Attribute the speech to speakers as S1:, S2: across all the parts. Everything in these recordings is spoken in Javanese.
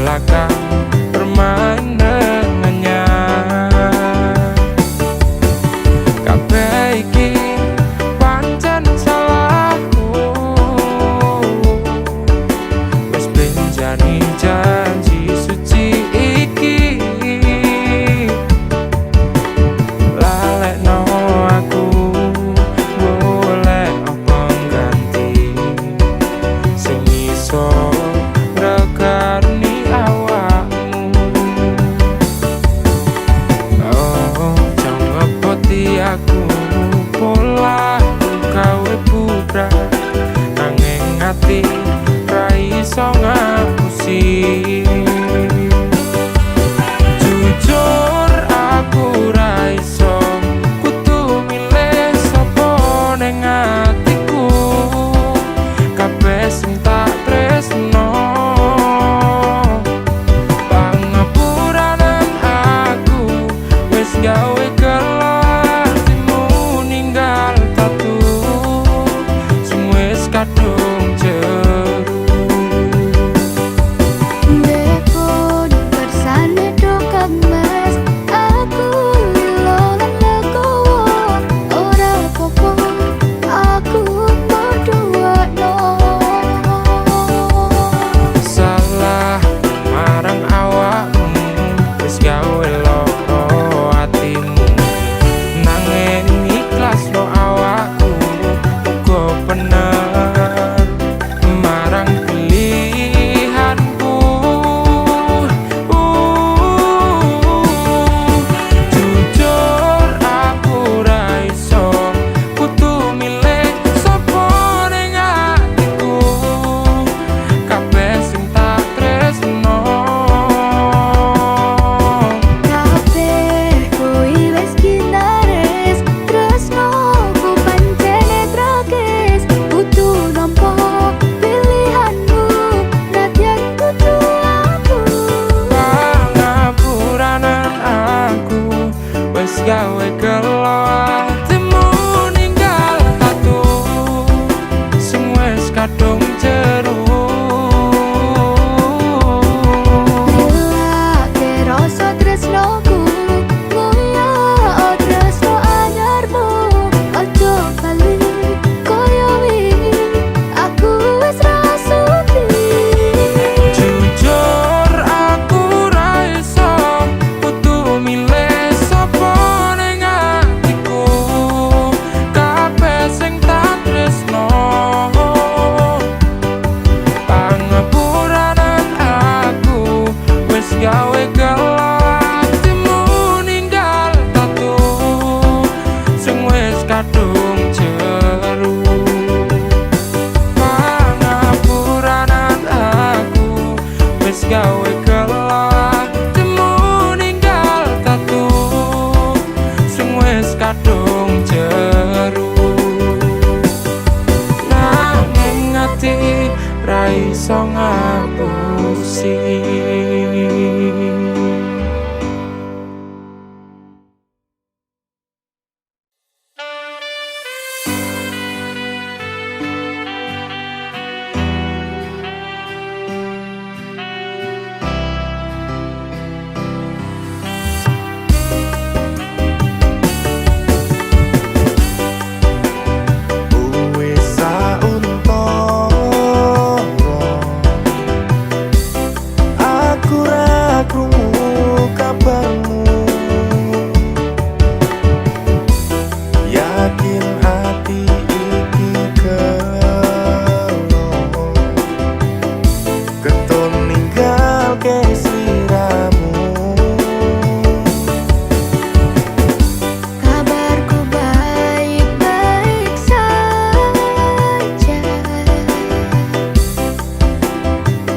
S1: merelakan bermain dengannya. Kabeh iki pancen salahku, wis benjani janji suci iki. Lalekno aku boleh apa ganti sing iso regani awakmu. Oh, jauh ngepoti aku pola gawe bubrah, nanging ati ra iso ngapusi. Jujur aku ra iso kudu milih sapa ning atiku. Kabeh sing tak tresno pangapuranan aku wis gawe gelo atimu ninggal tatu sing wis kadung jeru.
S2: Depon bersane do kemas aku lolan legowo ora popo aku berdua no.
S1: Salah marang awakmu wis gawe loro atimu, nanging ikhlas lo awakku uga bener marang pilihanku. Jujur aku ra iso kudu milih sapa ning atiku. Kabeh sing tak tresno
S2: Kabeh kuwi wis ginares tresnoku pancene tragis kudu nampa pilihanmu nadyan kudu aku.
S1: pangapuranan aku wis gawe gelo atimu ninggal tatu sing wis kadung jeru.
S2: Relake rasa tresnoku ngoyo tresno anyarmu ojo bali koyo wingi aku wis rasuti.
S1: Jujur aku ra iso kudu milih sapa ning atiku. Kabeh sing tak tresno pangapuranan aku wis gawe gelo atimu ninggal tatu sing wis kadung jeru. Pangapuranan aku wis gawe gelo atimu ninggal tatu sing wis kadung jeru. Nanging ati ra iso ngapusi.
S3: Wis sauntara aku ra krungu kabarmu, yakin ati iki gelo keton ninggalke sliramu.
S2: Kabarku baik-baik saja.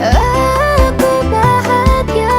S2: Aku bahagia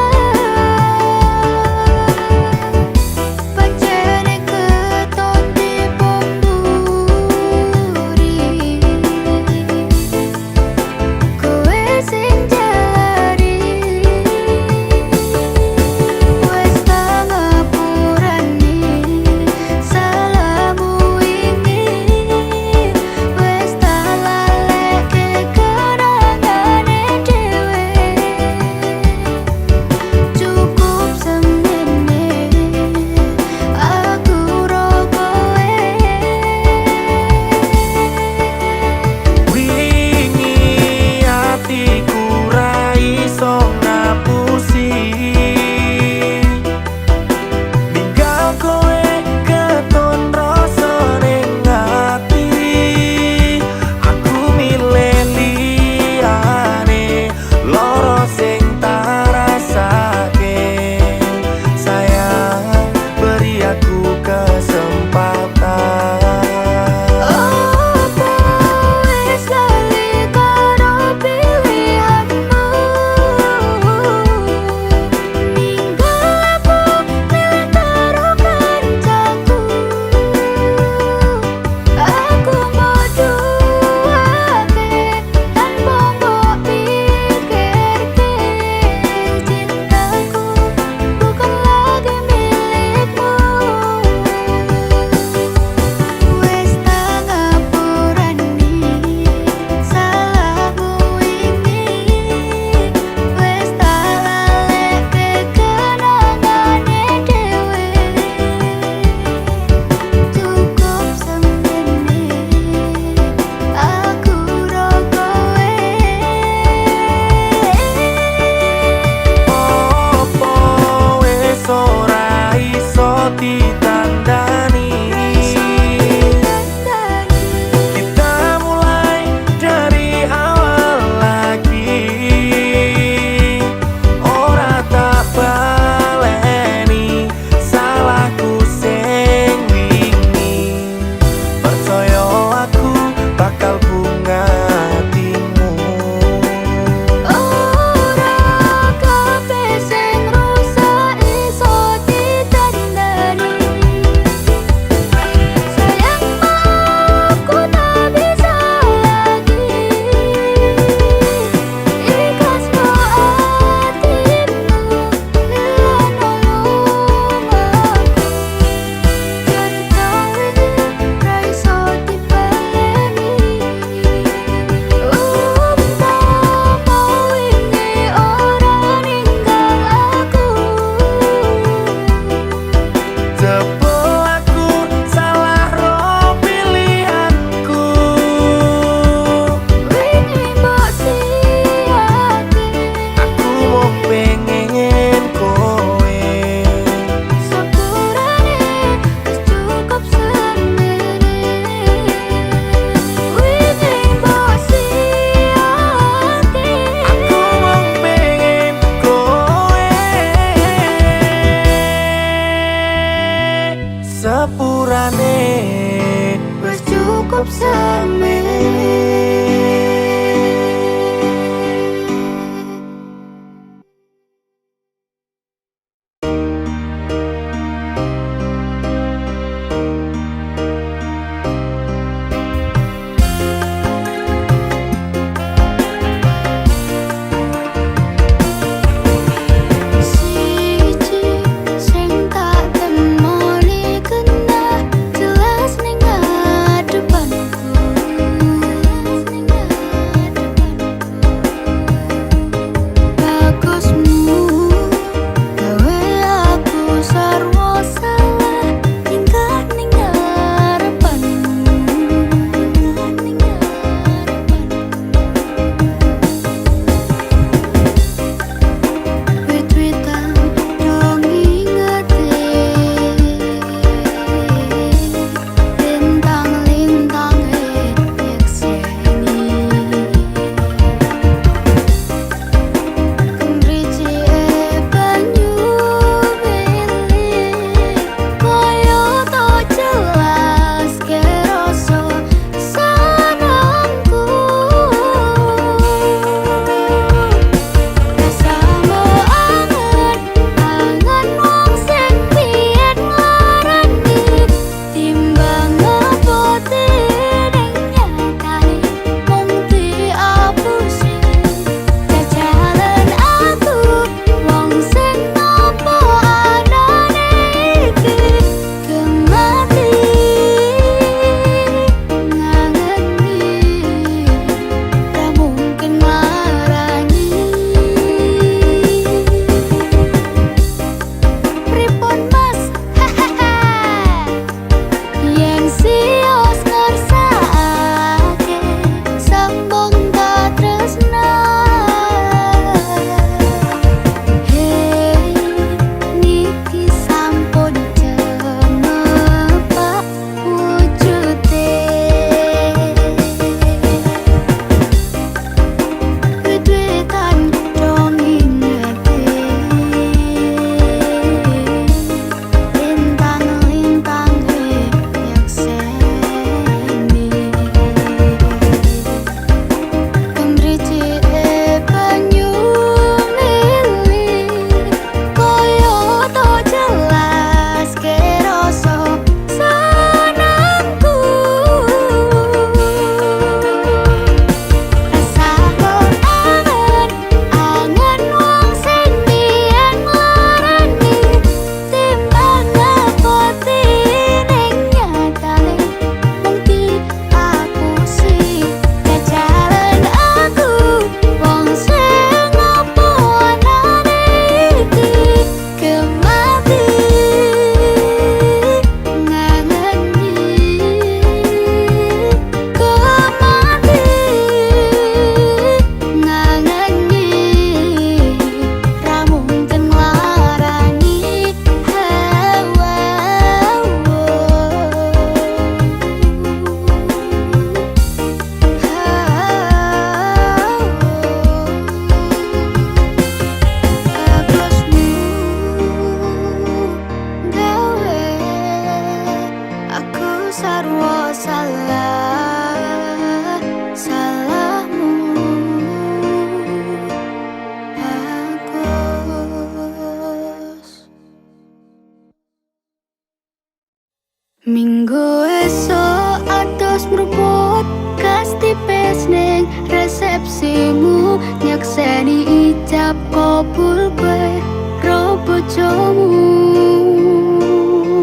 S2: bojomu.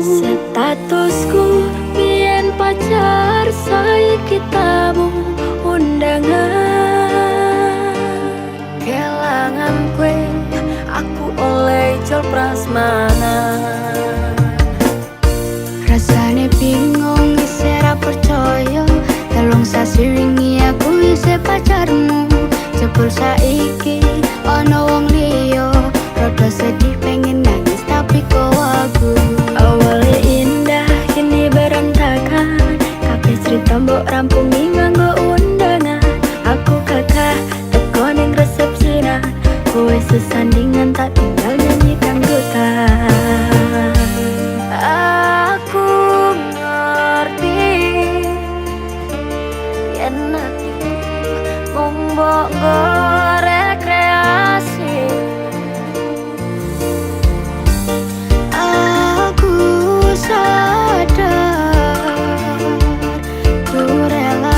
S2: Statusku biyen pacar, saiki tamu undangan. Kelangan kue, aku oleh jol prasmanan. Rasane bingung isih ra percaya, telung sasi wingi aku isih pacarmu. Jebul saiki ana wong liya, rada sedih pengen nangis tapi kok aku. Awalnya indah kini berantakan, kabeh cerita mbok rampungi nganggo undangan. Aku kakak teko ning resepsinan, kowe sesandingan tak tinggal nyanyi dangdutan. Aku ngerti yen atiku mung mbok rekreasi. Aku sadar ku rela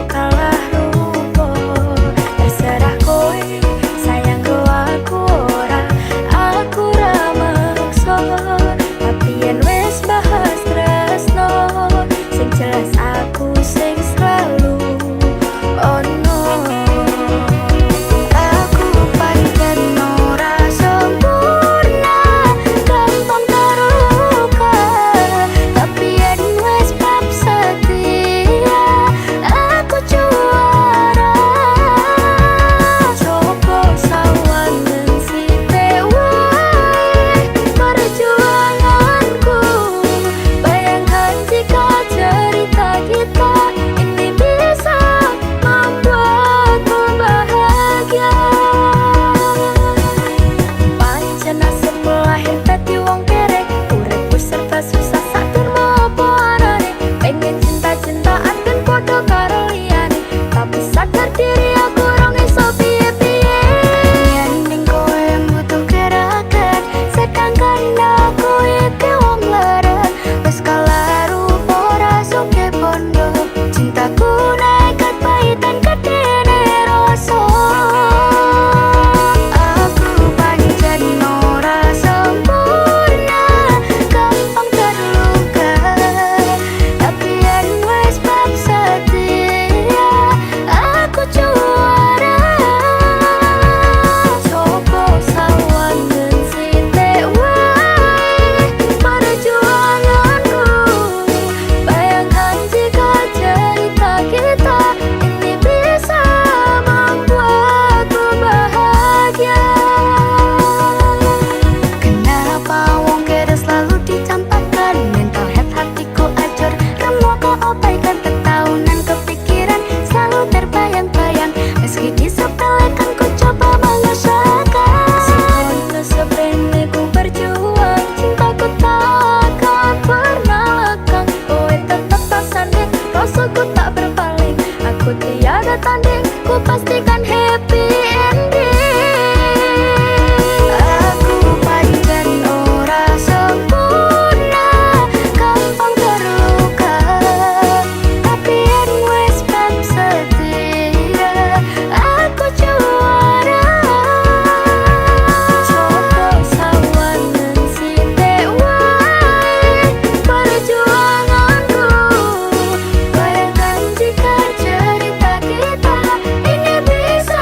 S2: kalah rupa. Terserah kowe sayang go aku ora, aku ra maksa. Tapi yen wis bahas tresno, sing jelas aku sing selalu ono. Aku pancen ora sempurna, gampang terluka. Tapi yen wis bab setia, aku juara. Coba sawangan sithik wae perjuanganku. Bayangkan jika cerita kita ini bisa membuatku bahagia. Pancen nasib lahir dadi wong kerek, uripku serba susah sak durmo apa anane. Pengen cinta-cintaan ben padha karo liyane, tapi sadar diri aku rong iso piye-piye. Yen ning kowe butuh gerakan, sedangkan aku iki wong leren. Wis kalah rupa ora suke bondo, cintaku nekat pahitan kedene rasa. Aku pancen ora sempurna, gampang terluka. Tapi yen wis bab setia, aku juara. Coba sawangan sithik wae perjuanganku. Bayangkan jika cerita kita ini bisa membuatku bahagia. Kenapa wong kere selalu dicampakkan? Mental health hatiku acur, remo keabaikan. Ketahunan kepikiran selalu terbayang-bayang. Meski disepelekan ku coba mengusahakan. Sekono seprene ku berjuang, cintaku takkan pernah lekang. Kowe tetap tak sanding, rasaku tak berpaling. Aku tiada tanding, ku pastikan happy ending. Aku pancen ora sempurna, gampang terluka. Tapi yen wis bab setia, aku juara. Coba sawangan sithik wae perjuanganku. Bayangkan jika cerita kita ini bisa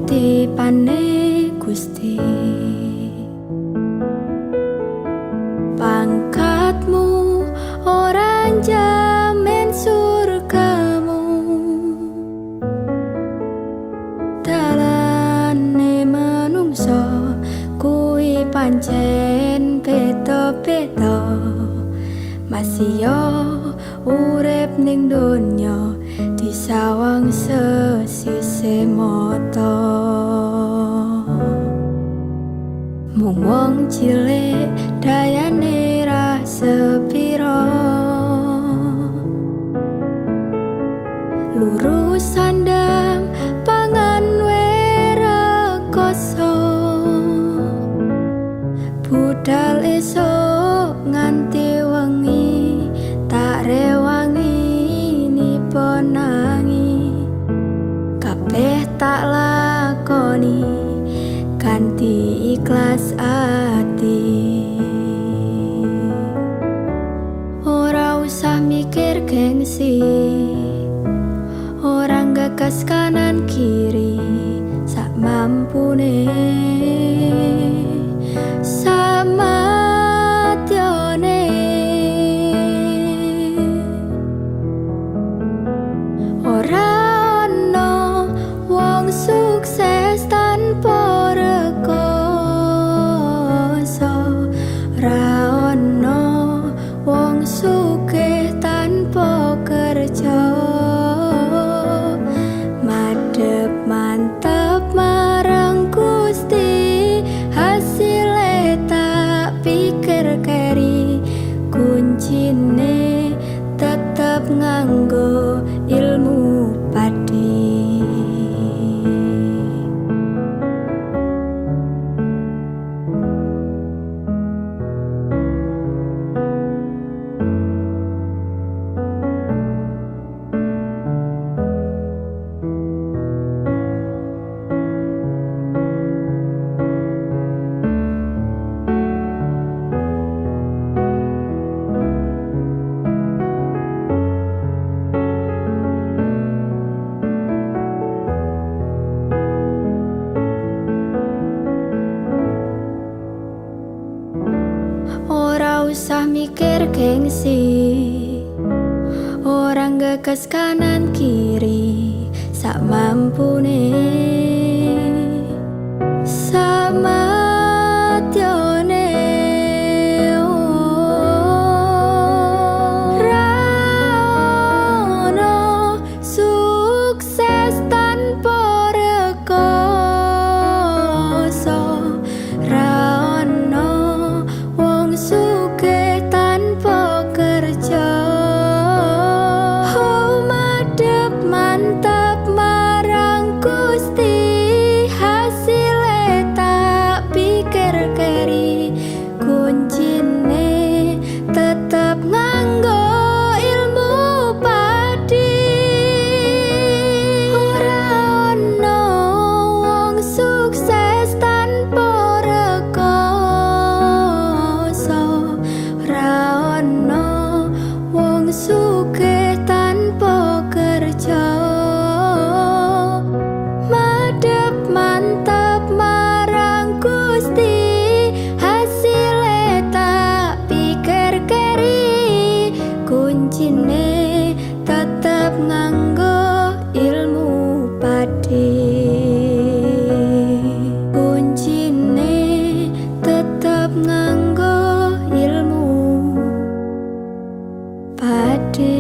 S2: titipane Gusti. Pangkatmu ora njamin surgamu, dalane manungsa kuwi pancen beda-beda. Masih yo urip ning donya disawang sesise mata. Mung wong cilik dayane ra sepiro, lurus sandang pangan werekoso, budal esok nganti wengi tak rewangi niponangi. Kabeh tak lakoni kanthi ikhlas ati, ora usah mikir gengsi, orang gagas kanan kiri, sak mampune samatyone. Ora ono wong sukses tanpa rekoso, ora ono wong sugih tanpa kerja. Madhep mantep marang Gusti, hasile tak pikir keri, kuncine tetep nganggo ilmu padi. Ora usah mikir gengsi, orang gagas kanan kiri, sak mampune samatyone. Ora ono sukses tanpa rekoso, ora ono wong sugih tanpa kerja. Oh, madhep mantap marang Gusti, hasile tak pikir keri, kuncine tetep nganggo ilmu padi. Ora ono wong sukses tanpa rekoso, ora ono wong sugih tanpa kerja. Madhep mantap marang Gusti, hasile tak pikir keri, kuncine tetep nganggo ilmu padi. Kuncine tetep nganggo ilmu padi.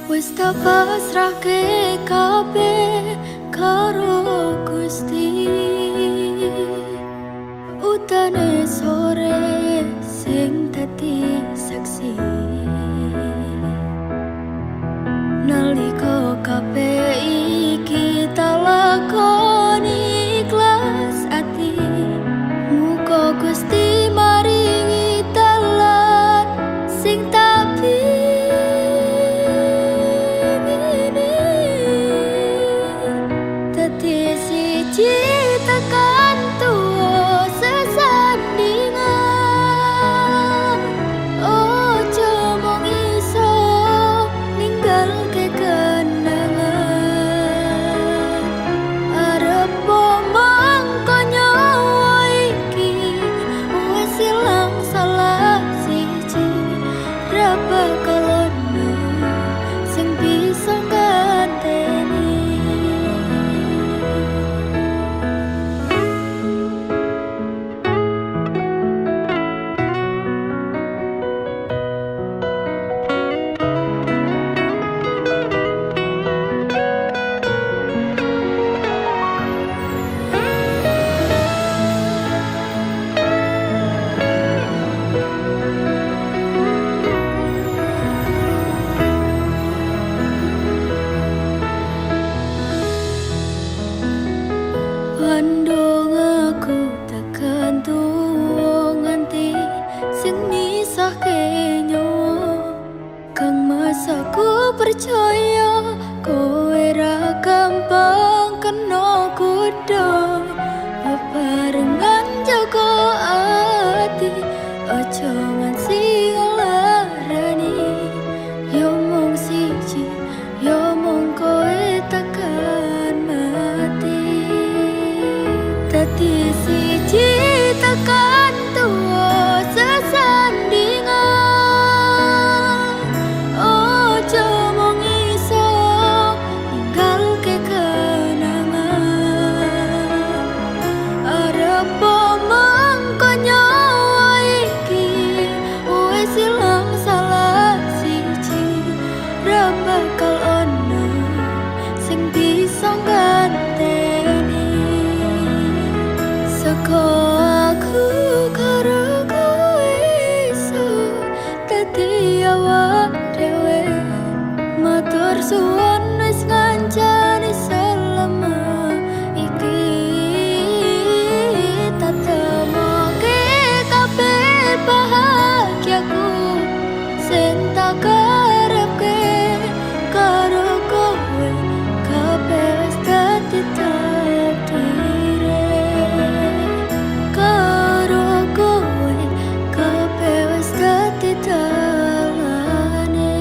S2: Wis tak pasrahke kabeh karo Gusti, utane sore sing dadi saksi. Nalika kabeh iki tak lakoni ikhlas ati, muga Gusti maringi dalan bakal ono sing bisa ngenteni. Pandung aku takkan tuwa nganti sing misahke nyawa. Kang Mas aku percaya kowe ra gampang kena godha. Bebarengan jaga ati aja nganti larani. Yo mung siji, yo mung kowe takkan mati. Dadi siji tekan tuwa sesandingan. Ojo mung iso ninggalke kenangan. Arep mangko nyawa iki wis ilang salah siji. Ra bakal ono sing bisa ngenteni. Saka aku karo kowe iso dadi awak dhewe. Matur suwun wis ngancani selama iki. Tak temoke kabeh bahagiaku sing tak karepke karo kowe. Kabeh wis dadi takdire. Karo kowe kabeh wis dadi dalane.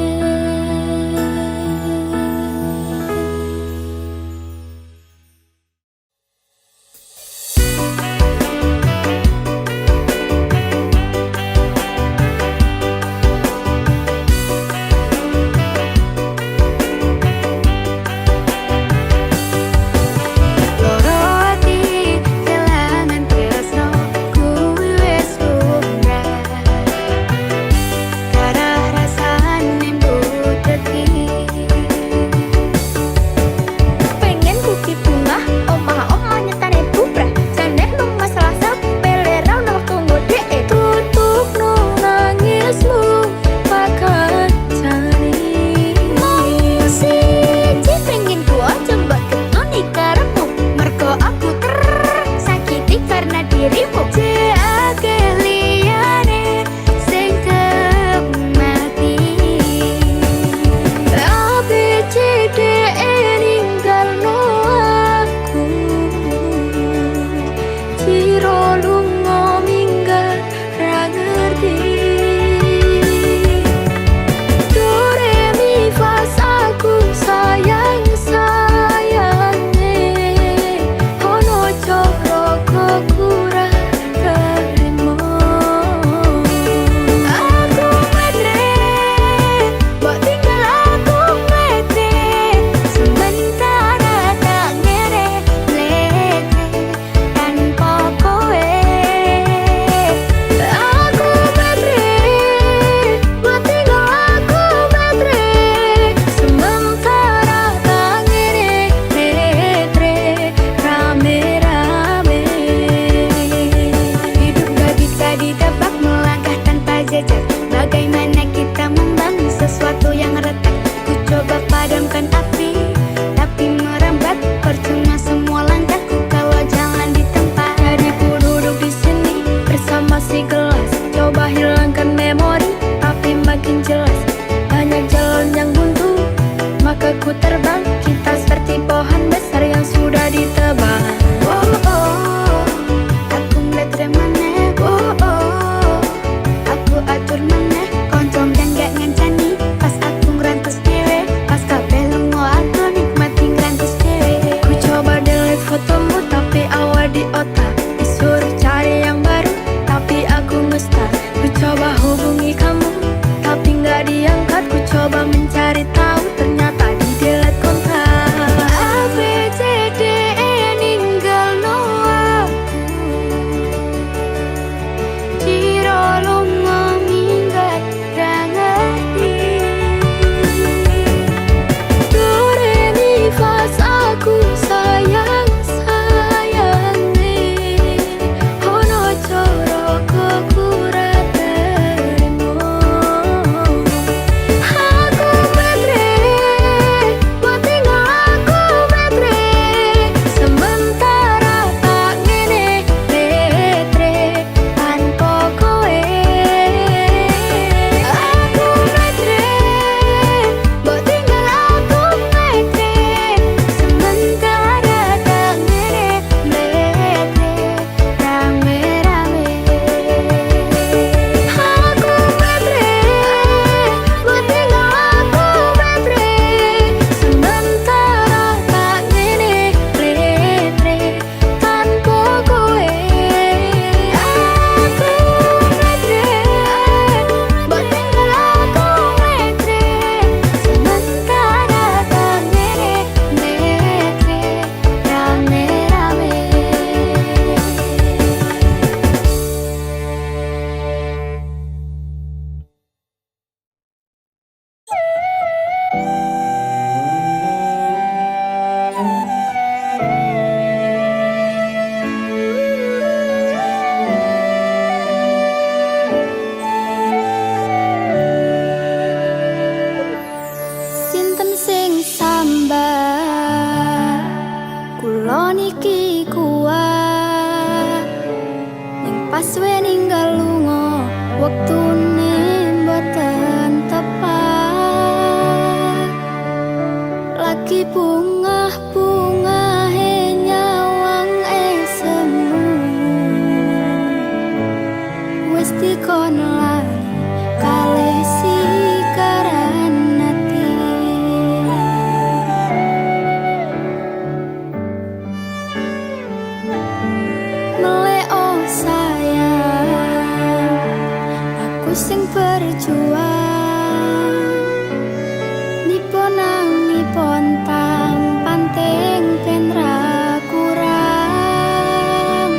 S2: pontang panting penra kurang.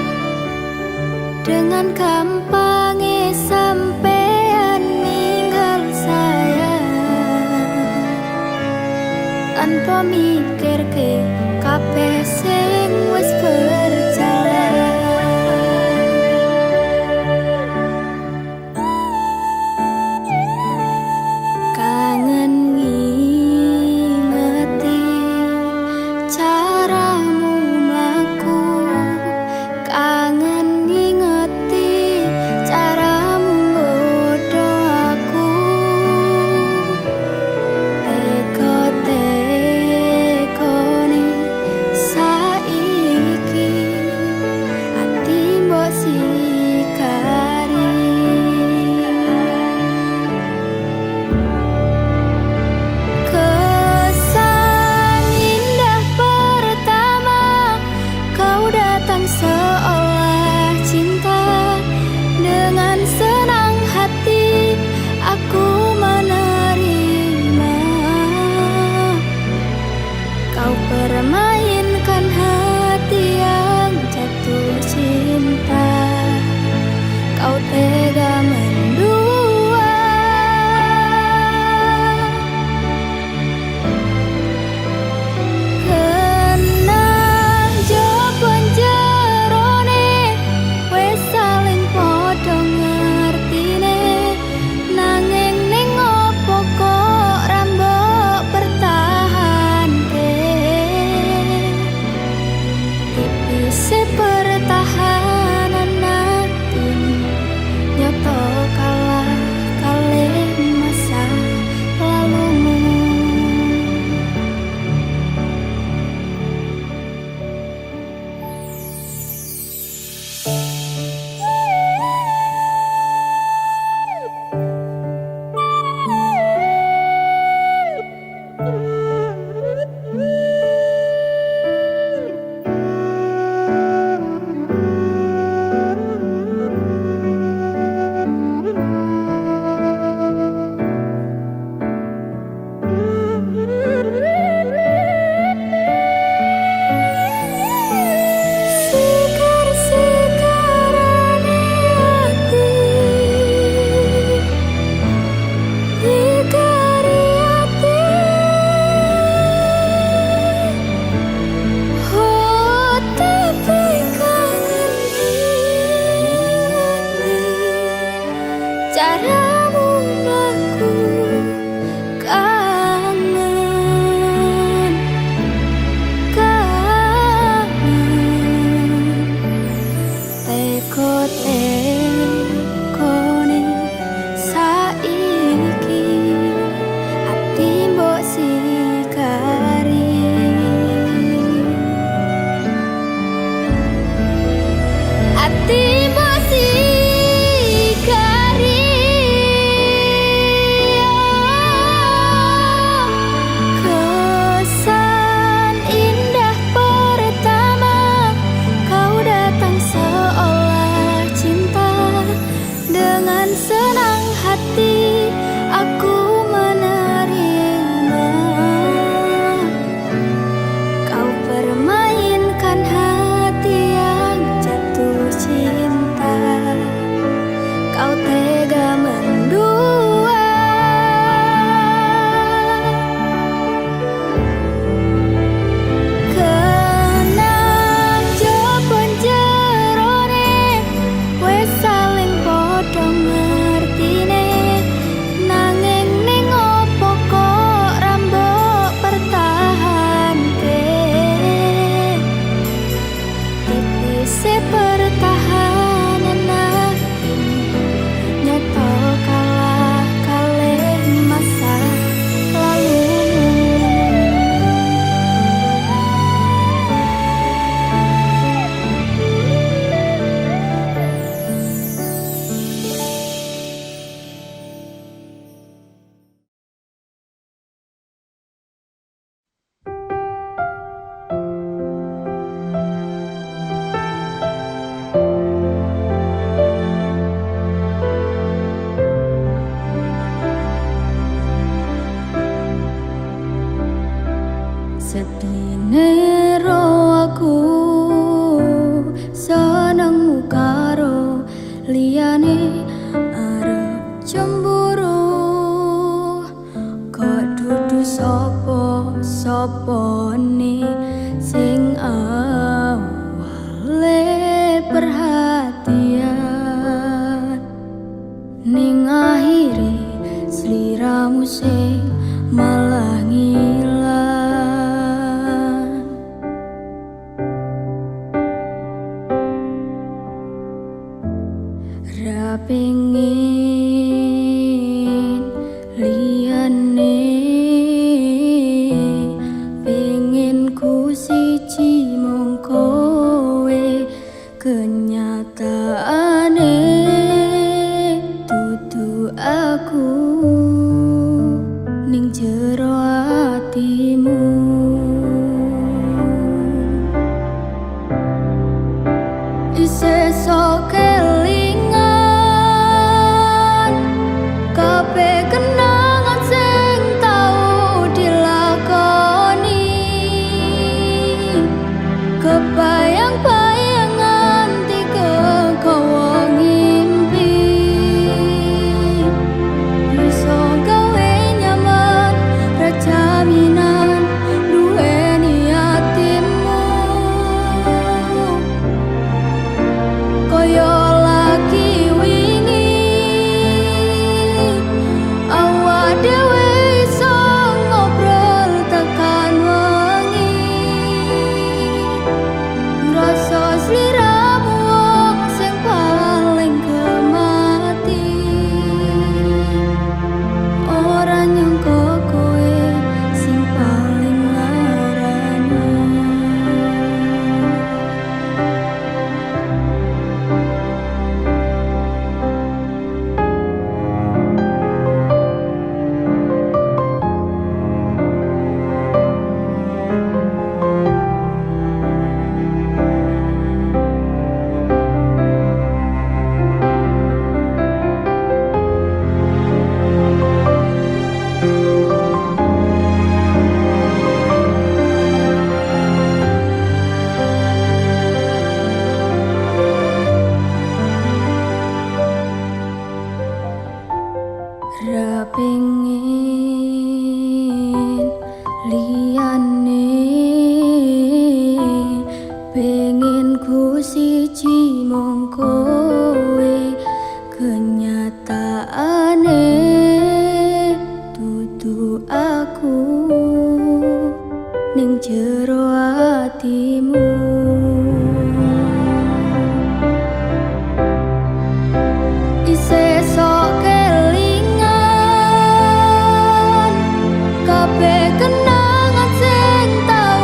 S2: Dengan gampangnya sampean ninggal saya, tanpa mikir ke kabeh sing wis berjalan. Kangen ngingeti caramu mlaku, kangen ngingeti caramu nggodho aku. Teko-tekone saiki sedine ro aku senengmu karo liyane arep cemburu kok dudu sapa-sapane sing awale perhatian ning akhire sliramu sing malah ngilang. Ra pengin liyane, pengin ku siji mung kowe, kenyataane dudu aku ning jero atimu. Isih sok kelingan kabeh kenangan sing tau dilakoni, kebayang-bayang nganti kegawa ngimpi, iso gawe nyaman ra jaminan duweni atimu. Koyo lagi wingi awak dhewe iso ngobrol tekan wengi, ngrasa sliramu wong sing paling kemati, ora nyangka kowe sing paling larani. Ra pengin liyane, pengin ku siji mung kowe, kenyataane dudu aku ning jero atimu. Isih sok kelingan kabeh kenangan sing tau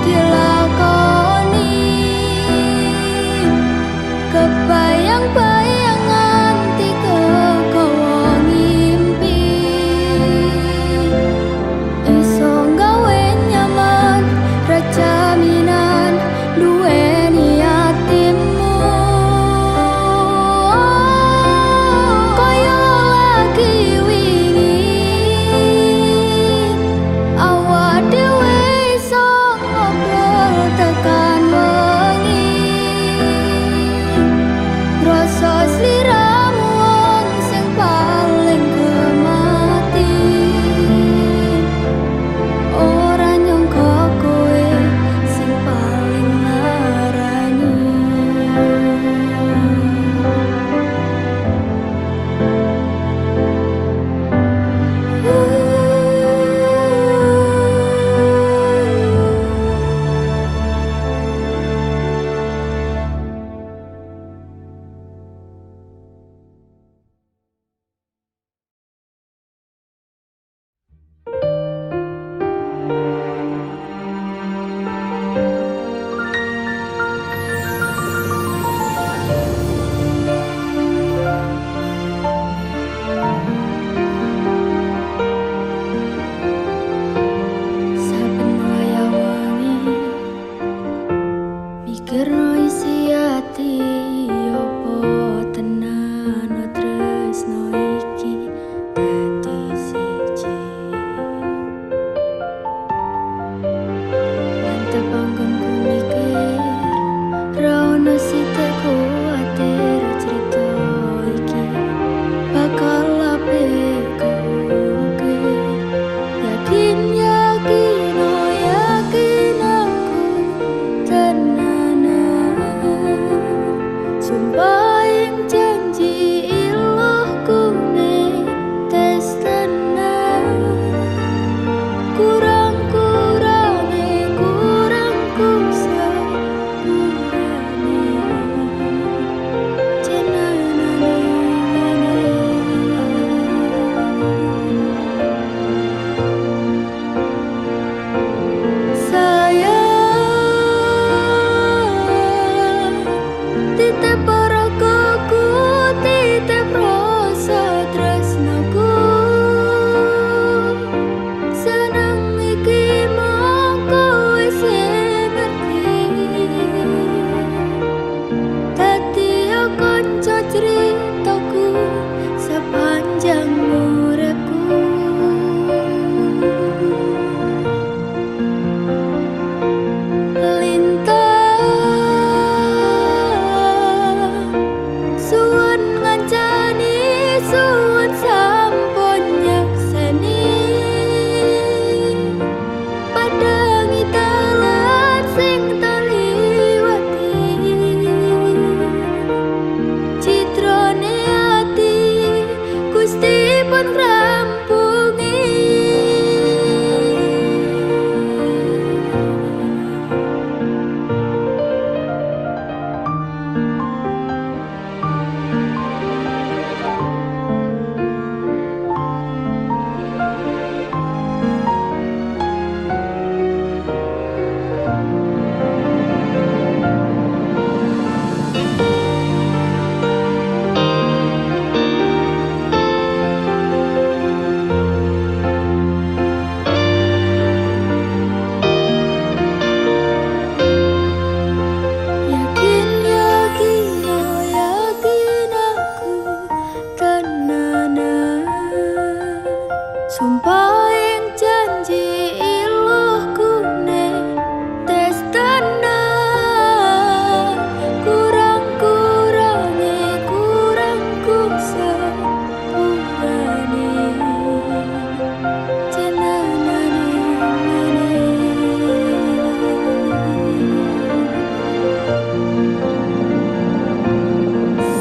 S2: dilakoni, kebayang-bayang nganti kegawa ngimpi, iso gawe nyaman ra jaminan Sumpahin janji iluh kune tes tenan kurang-kurangi kurangku sepurane jenenane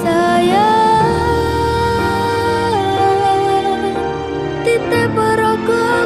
S2: sayang titip roko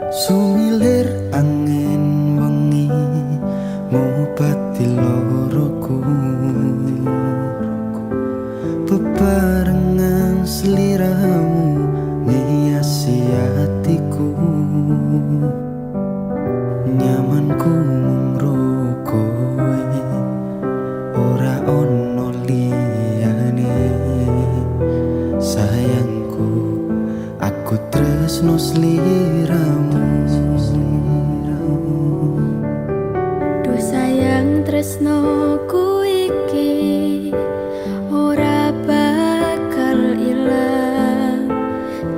S3: Sumilir angin wengi ngobati loroku, bebarengan seliramu ngiasi hatiku. Nyamanku mung kowe, ora ono liyane. Sayangku, aku tresno sliramu.
S2: Duh sayang tresnoku iki ora bakal ilang.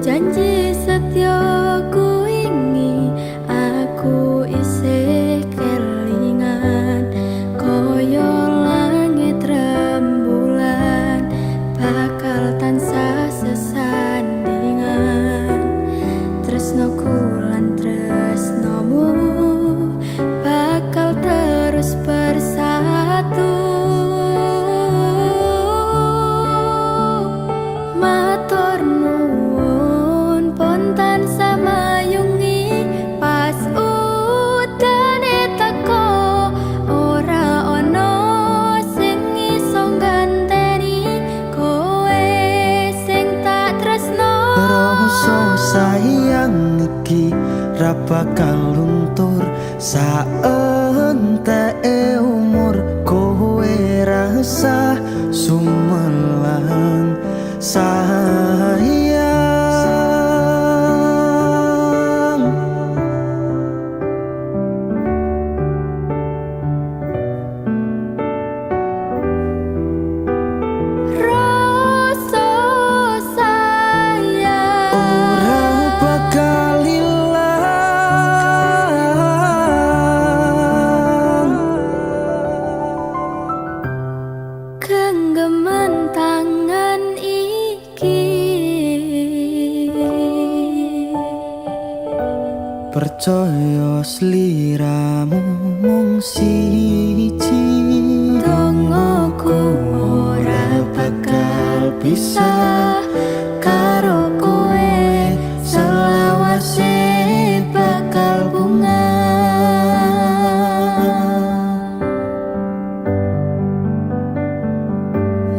S2: Janji setyaku ini aku isih kelingan. Koyo langit rembulan bakal tansah sesandingan. Tresnoku lan tresnomu bakal terus bersatu. Matur nuwun pontan samayungi pas udane teko. Ora ono sing iso ganteni kowe sing tak tresno.
S3: Rasa sayang iki ra bakal luntur saenteke umur. Kowe rasa sumelang sayang.
S2: Rasa sayang
S3: Ora bakal ilang.
S2: genggaman tangan iki.
S3: Percaya sliramu mung siji.
S2: Dongoku ora bakal bisa karo kowe, selawase bakal bunga.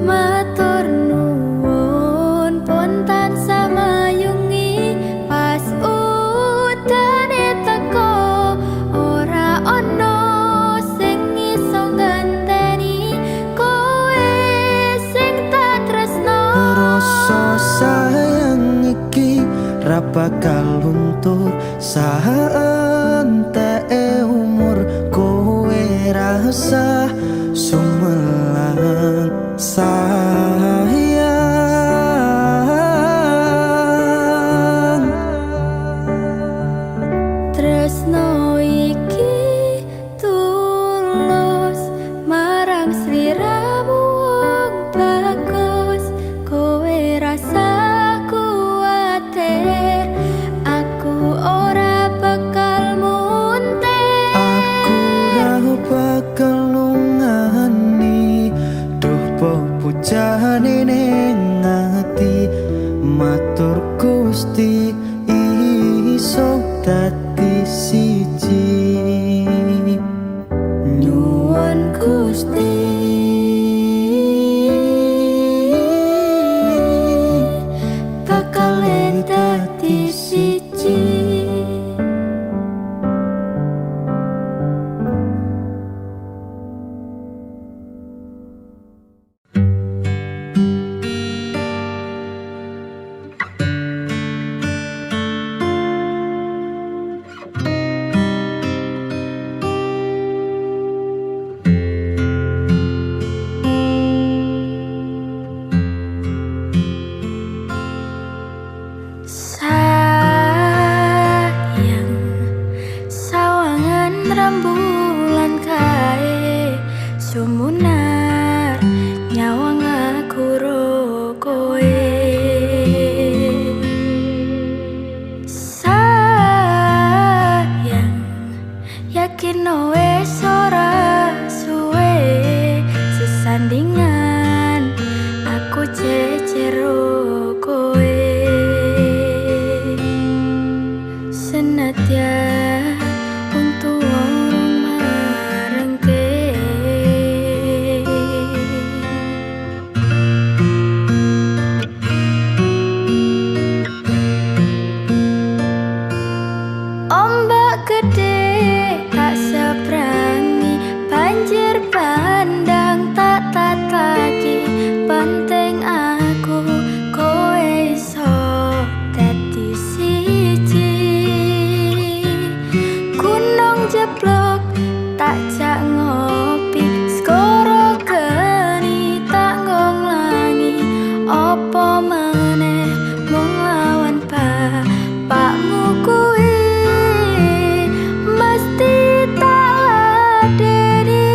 S2: Matur nuwun pontan samayungi pas udane teko. Ora ono sing iso ganteni kowe sing tak tresno.
S3: Rasa sayang iki ra bakal luntur saenteke umur. Kowe rasa sumelang sayang.
S2: Tresno iki tulus marang sliramu wong bagus. Kowe rasa kuwatir aku ora bakal muntir.
S3: Aku ra bakal lungani, duh pepujane ning ati. Matur Gusti iso dadi siji.
S2: Nyuwun Gusti bakal dadi siji. Sayang, sawangan rembulan kae sumunar nyawang aku ro kowe. Sayang, yakin wes ora suwe sesandingan aku cecero kowe. Senadyan wong tuwa marengke ombak gede tak seberangi banjir bandang tak tataki penting aku kowe iso dadi siji gunung jeblok tak jak ngopi skoro geni tak ngonglangi opo meneh mung lawan bapakmu kuwi mesti tak ladeni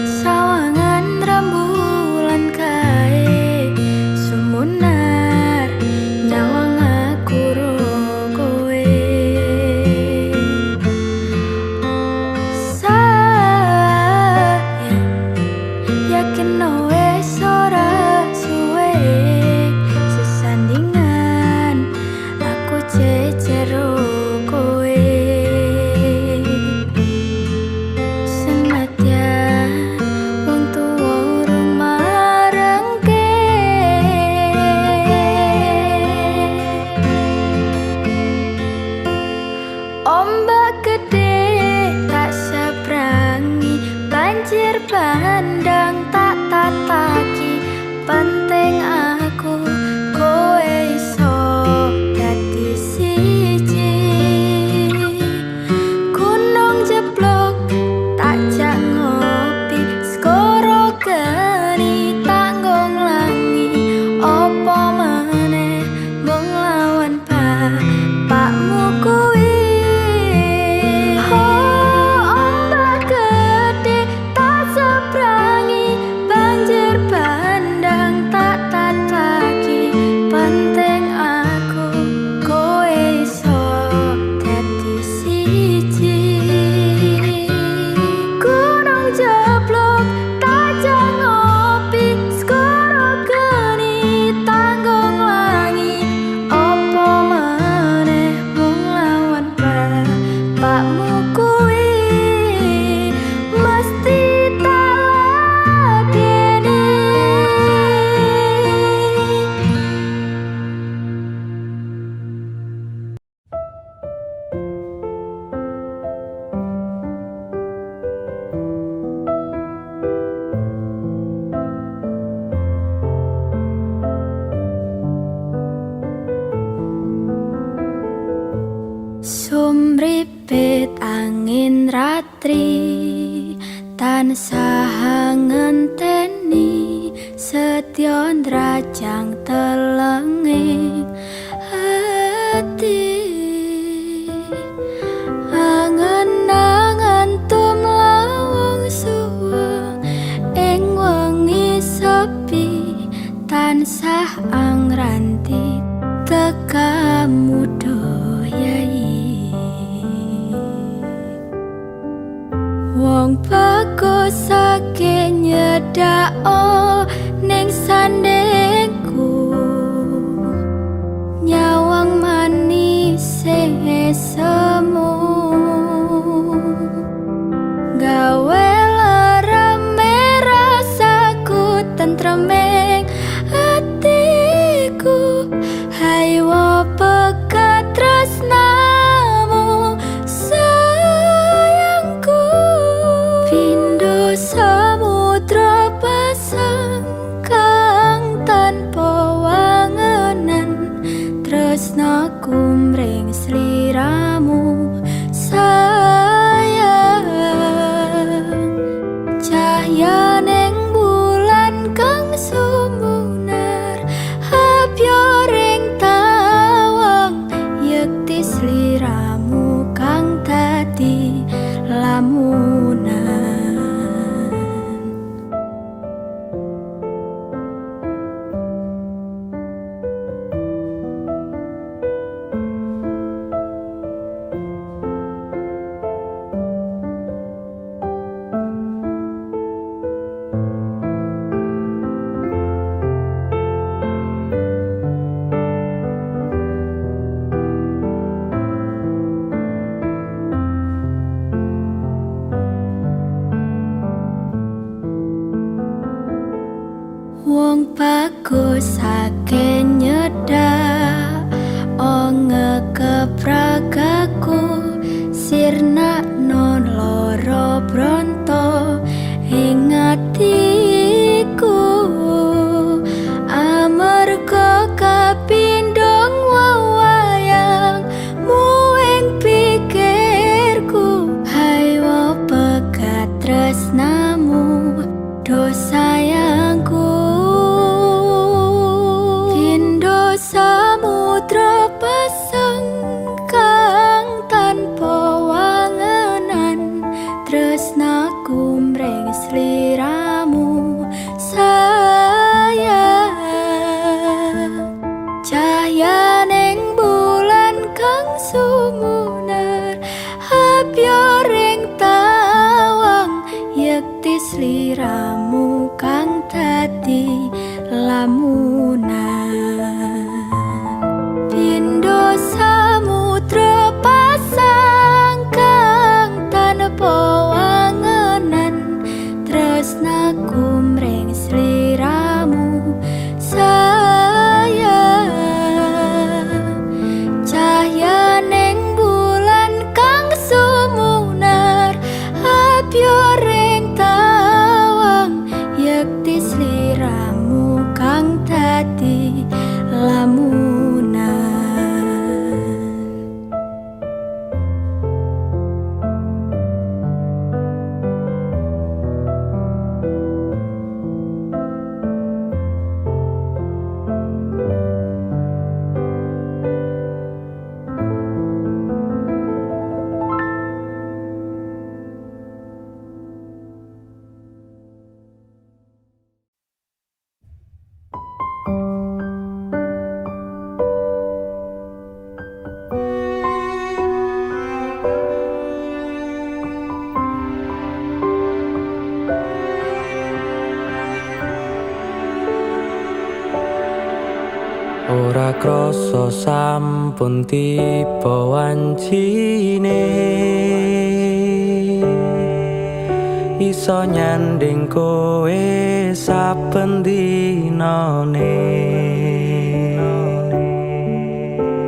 S2: sawangan rembulan kae sumunar nyawang aku ro kowe sayang yakin wes ora suwe sesandingan aku jejero kowe senadyan wong tuwa urung marengke ombak gede tak seberangi banjir bandang tak tataki penting aku kowe iso dadi siji gunung jeblok tak jak ngopi skoro geni tak ngonglangi opo meneh mung lawan bapakmu kuwi ombak gede tak seberangi banjir bandang tak tataki penting aku kowe iso dadi siji gunung jeblok tak jak ngopi skoro geni tak ngonglangi opo meneh mung lawan bapakmu kuwi mesti tak ladeni Sumripit angin ratri tansah ngenteni setya ndrajang telenging ati angen-angen tumlawung suwung ing wengi sepi tansah angranti tekamu doyai wong bagus saking nyedhak ning sandengku nyawang manis semu gawe lereme rasaku tentremeng atiku haywa pekat tresnamu sayangku pindo samudra pasang kang tanpa wangenan tresnaku mring sliramu sayang cahya ning bulan Wong bagus ake nyedak onge kepragaku sirna non loro bronto ing atiku amarga kapindhong wewayang muing pikirku hayo pegat tresnamu do sayangku pindo samudra pasang kang tanpa wangenan tresnaku mring sliramu sayang cahayaning bulan kang sumunar habyo ring tawang yekti sliramu kang dadi lamunan pindo samudra pasang kang tanpa wangenan tresnaku mring sliramu sayang cahayaning bulan kang sumunar habyo ring tawang yekti sliramu kang dadi lamunan.
S1: Ora krasa sampun tiba wancine iso nyanding kowe saben dinane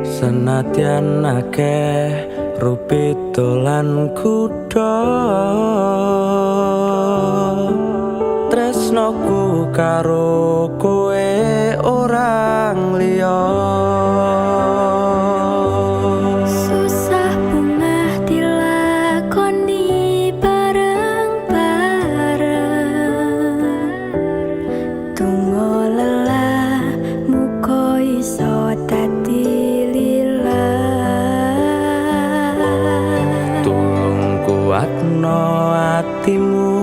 S1: senadyan akeh rupito lan kuda tresnoku karo kowe orang liya
S2: Susah bungah dilakoni bareng-bareng tunggu lelah muka iso dadi lilah
S1: tulung kuatno atimu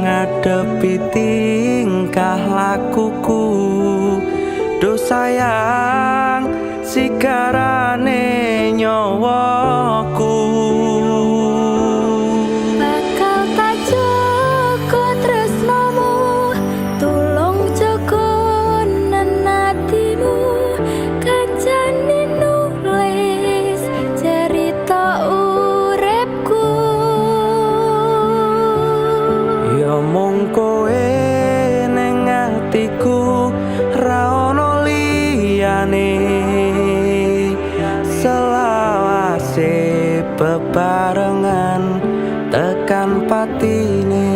S1: ngadepi tingkah lakuku do sayang sigarane nyawaku
S2: bakal tak jaga tresnamu tulung jaga nenatimu kancane nulis cerita uripku
S1: ya mung kowe ning atiku ra ono liyane selawase bebarengan tekan patine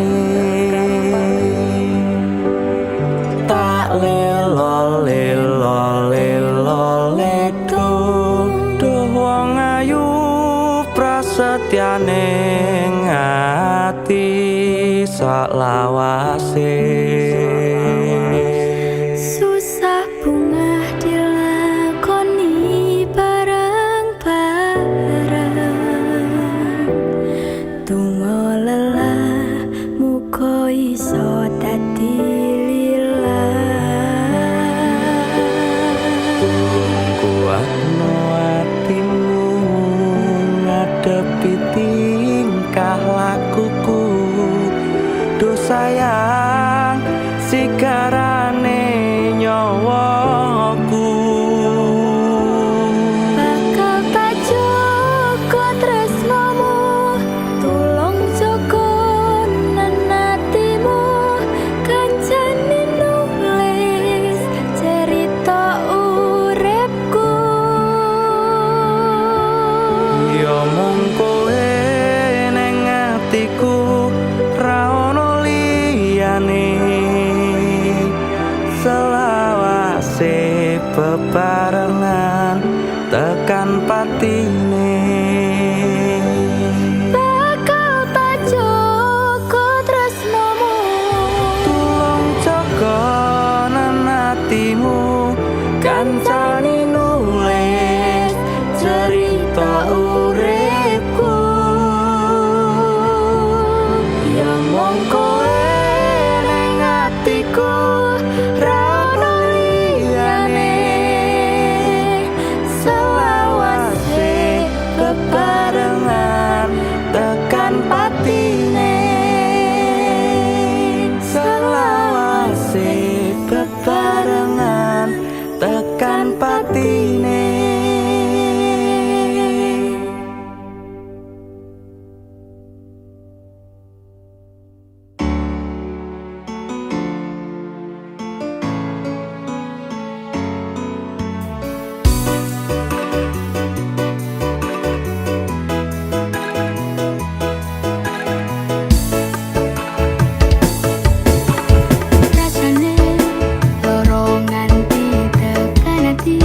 S1: tak lelo lelo lelo ledo do wong ayu prasetyane ngati sak lawase
S2: susah bungah dilakoni bareng-bareng tunggu lelah muka iso dadi lilah
S1: kuatno atimu ngadepi tingkah lakuku do sayang bebarengan tekan patine.
S2: Bakal tak joko tresnomu,
S1: Tulung jaga hatimu, kancani nulis cerita uripku. Ya mung kowe ning atiku, ra ono liyane. Selawase bebarengan tekan patine. Selawase bebarengan tekan patine.
S2: rasane loro nganti tekan ati,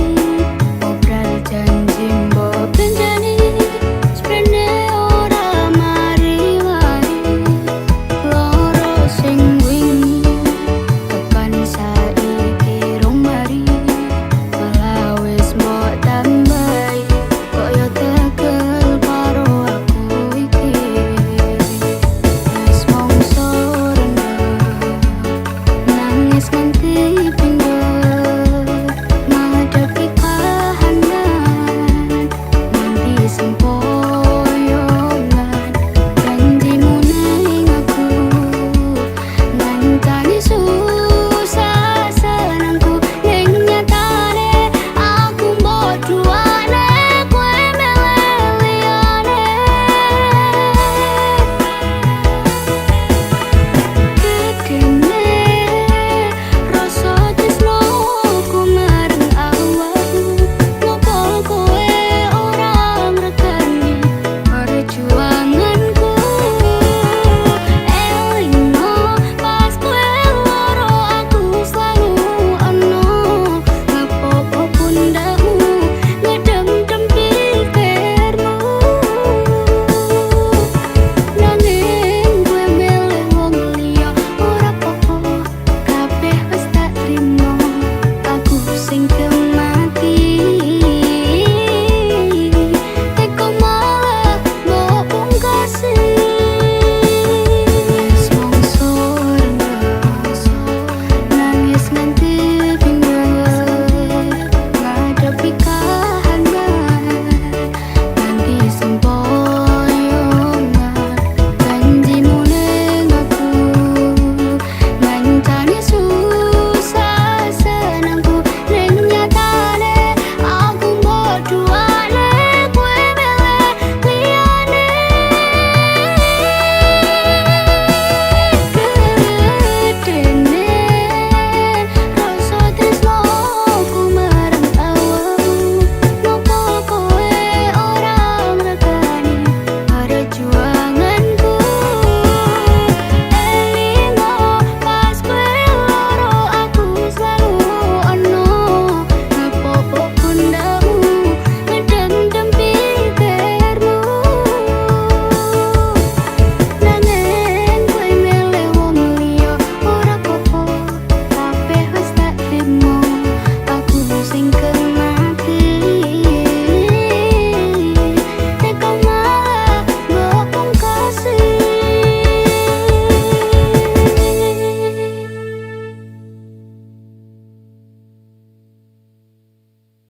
S2: obral janji mbok benjani, sprene ora mari-mari, loro sing wingi tekan saiki rong mari, malah wis mbok tambahi, koyo tekel karo aku iki. Wis mongso rendah nangis